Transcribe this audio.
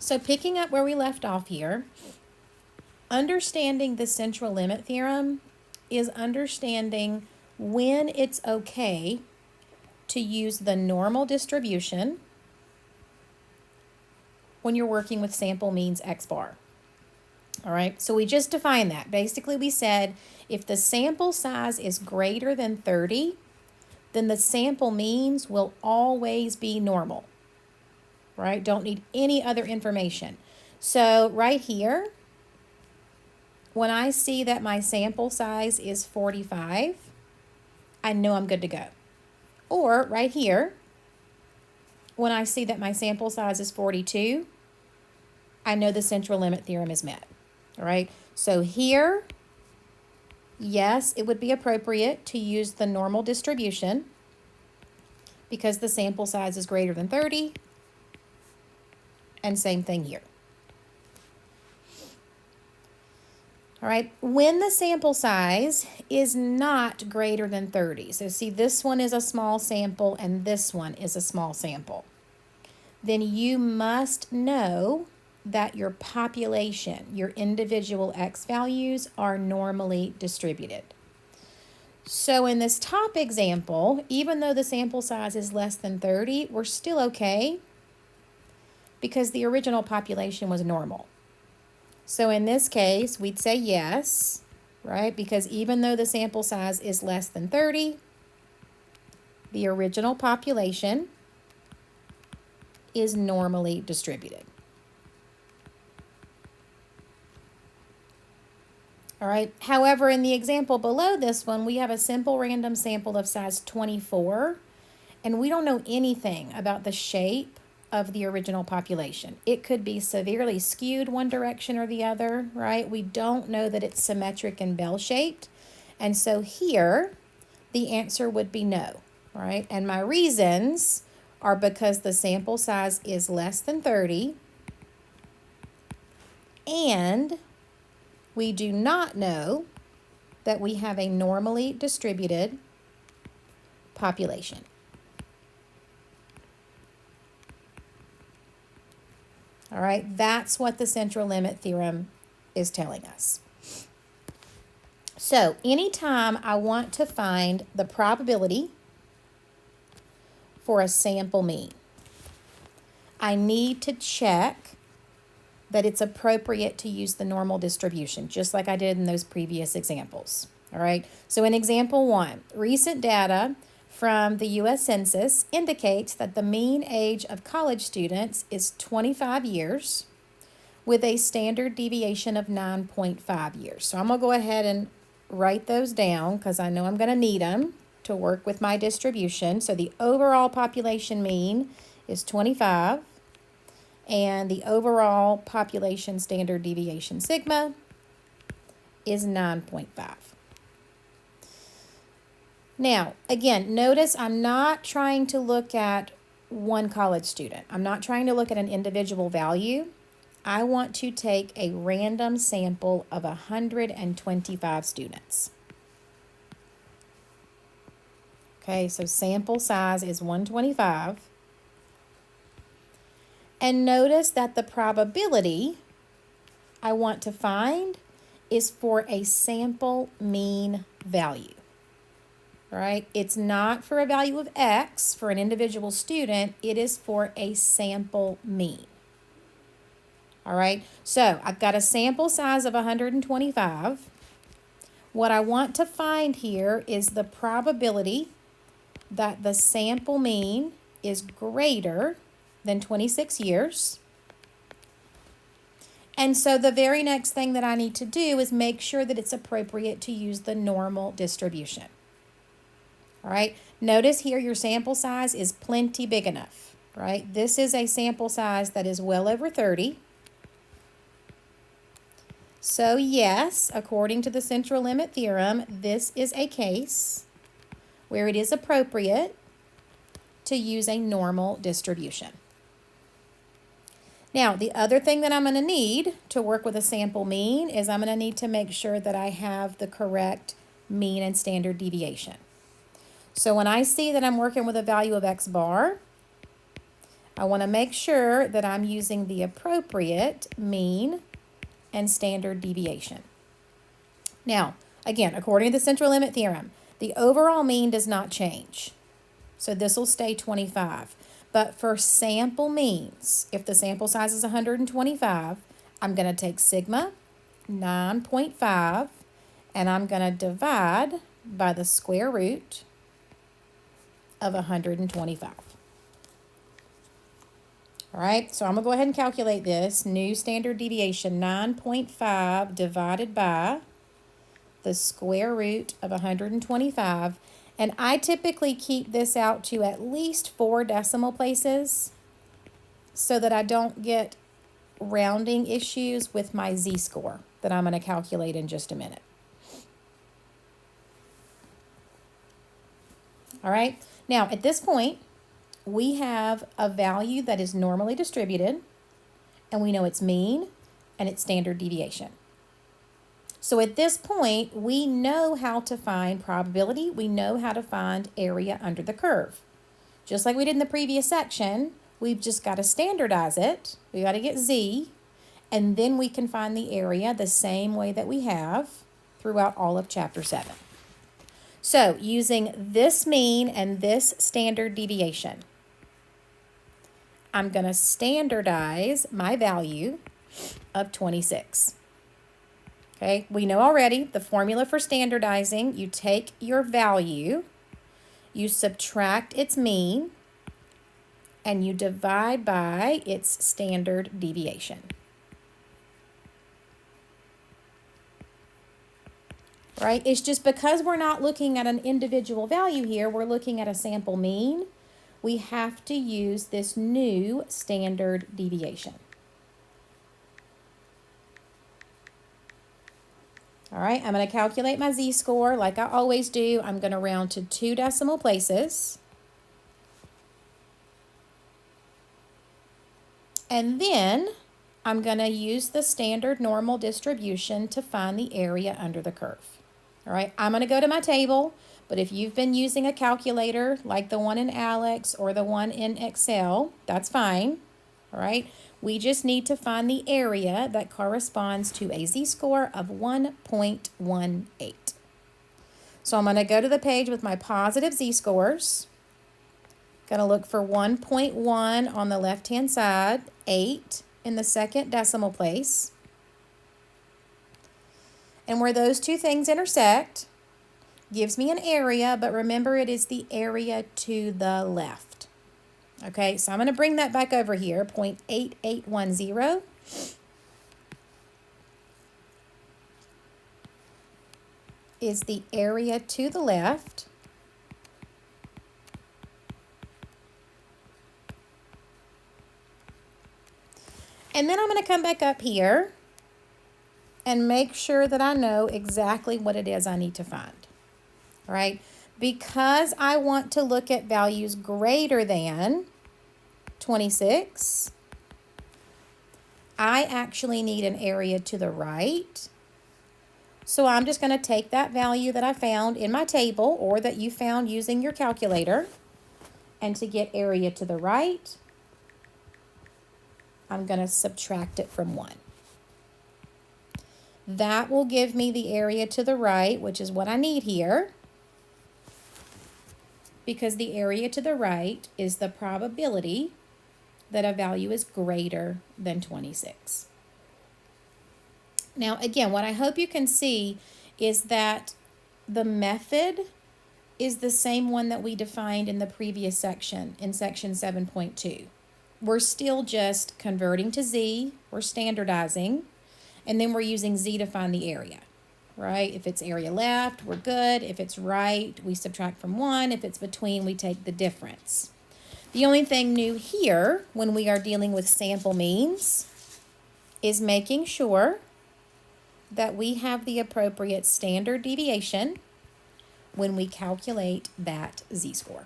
So picking up where we left off here, understanding the central limit theorem is understanding when it's okay to use the normal distribution when you're working with sample means x bar. All right, so we just defined that. Basically, we said if the sample size is greater than 30, then the sample means will always be normal, right? Don't need any other information. So right here, when I see that my sample size is 45, I know I'm good to go. Or right here, when I see that my sample size is 42, I know the central limit theorem is met. All right, so here, yes, it would be appropriate to use the normal distribution because the sample size is greater than 30, and same thing here. All right, when the sample size is not greater than 30, so see this one is a small sample and this one is a small sample, then you must know that your population, your individual x values are normally distributed. So in this top example, even though the sample size is less than 30, we're still okay because the original population was normal. So in this case, we'd say yes, right? Because even though the sample size is less than 30, the original population is normally distributed. All right. However, in the example below this one, we have a simple random sample of size 24, and we don't know anything about the shape of the original population. It could be severely skewed one direction or the other, right? We don't know that it's symmetric and bell-shaped. And so here, the answer would be no, right? And my reasons are because the sample size is less than 30, and we do not know that we have a normally distributed population. All right, that's what the central limit theorem is telling us. So anytime I want to find the probability for a sample mean, I need to check that it's appropriate to use the normal distribution, just like I did in those previous examples. All right, so in example 1, recent data from the U.S. Census indicates that the mean age of college students is 25 years with a standard deviation of 9.5 years. So I'm going to go ahead and write those down because I know I'm going to need them to work with my distribution. So the overall population mean is 25, and the overall population standard deviation sigma is 9.5. Now, again, notice I'm not trying to look at one college student. I'm not trying to look at an individual value. I want to take a random sample of 125 students. Okay, so sample size is 125. And notice that the probability I want to find is for a sample mean value. All right, it's not for a value of x for an individual student, it is for a sample mean. All right, so I've got a sample size of 125. What I want to find here is the probability that the sample mean is greater than 26 years. And so the very next thing that I need to do is make sure that it's appropriate to use the normal distribution. All right, notice here your sample size is plenty big enough, right? This is a sample size that is well over 30. So yes, according to the central limit theorem, this is a case where it is appropriate to use a normal distribution. Now, the other thing that I'm going to need to work with a sample mean is I'm going to need to make sure that I have the correct mean and standard deviation. So when I see that I'm working with a value of x bar, I want to make sure that I'm using the appropriate mean and standard deviation. Now, again, according to the central limit theorem, the overall mean does not change. So this will stay 25. But for sample means, if the sample size is 125, I'm going to take sigma 9.5 and I'm going to divide by the square root of 125. All right, so I'm going to go ahead and calculate this. New standard deviation, 9.5 divided by the square root of 125. And I typically keep this out to at least 4 decimal places so that I don't get rounding issues with my z-score that I'm going to calculate in just a minute. All right, now at this point, we have a value that is normally distributed, and we know its mean and its standard deviation. So at this point, we know how to find probability. We know how to find area under the curve. Just like we did in the previous section, we've just got to standardize it. We got to get z, and then we can find the area the same way that we have throughout all of Chapter 7. So using this mean and this standard deviation, I'm going to standardize my value of 26. Okay, we know already the formula for standardizing. You take your value, you subtract its mean, and you divide by its standard deviation. Right? It's just because we're not looking at an individual value here, we're looking at a sample mean. We have to use this new standard deviation. All right, I'm going to calculate my z-score like I always do. I'm going to round to 2 decimal places. And then I'm going to use the standard normal distribution to find the area under the curve. All right, I'm going to go to my table, but if you've been using a calculator like the one in ALEKS or the one in Excel, that's fine. All right, we just need to find the area that corresponds to a z-score of 1.18. So I'm going to go to the page with my positive z-scores. Going to look for 1.1 on the left-hand side, 8 in the second decimal place. And where those two things intersect gives me an area, but remember it is the area to the left. Okay, so I'm going to bring that back over here, 0.8810. Is the area to the left. And then I'm going to come back up here and make sure that I know exactly what it is I need to find. All right, because I want to look at values greater than 26, I actually need an area to the right. So I'm just going to take that value that I found in my table or that you found using your calculator, and to get area to the right, I'm going to subtract it from 1. That will give me the area to the right, which is what I need here, because the area to the right is the probability that a value is greater than 26. Now, again, what I hope you can see is that the method is the same one that we defined in the previous section, in section 7.2. We're still just converting to z, we're standardizing, and then we're using z to find the area, right? If it's area left, we're good. If it's right, we subtract from 1. If it's between, we take the difference. The only thing new here when we are dealing with sample means is making sure that we have the appropriate standard deviation when we calculate that z-score.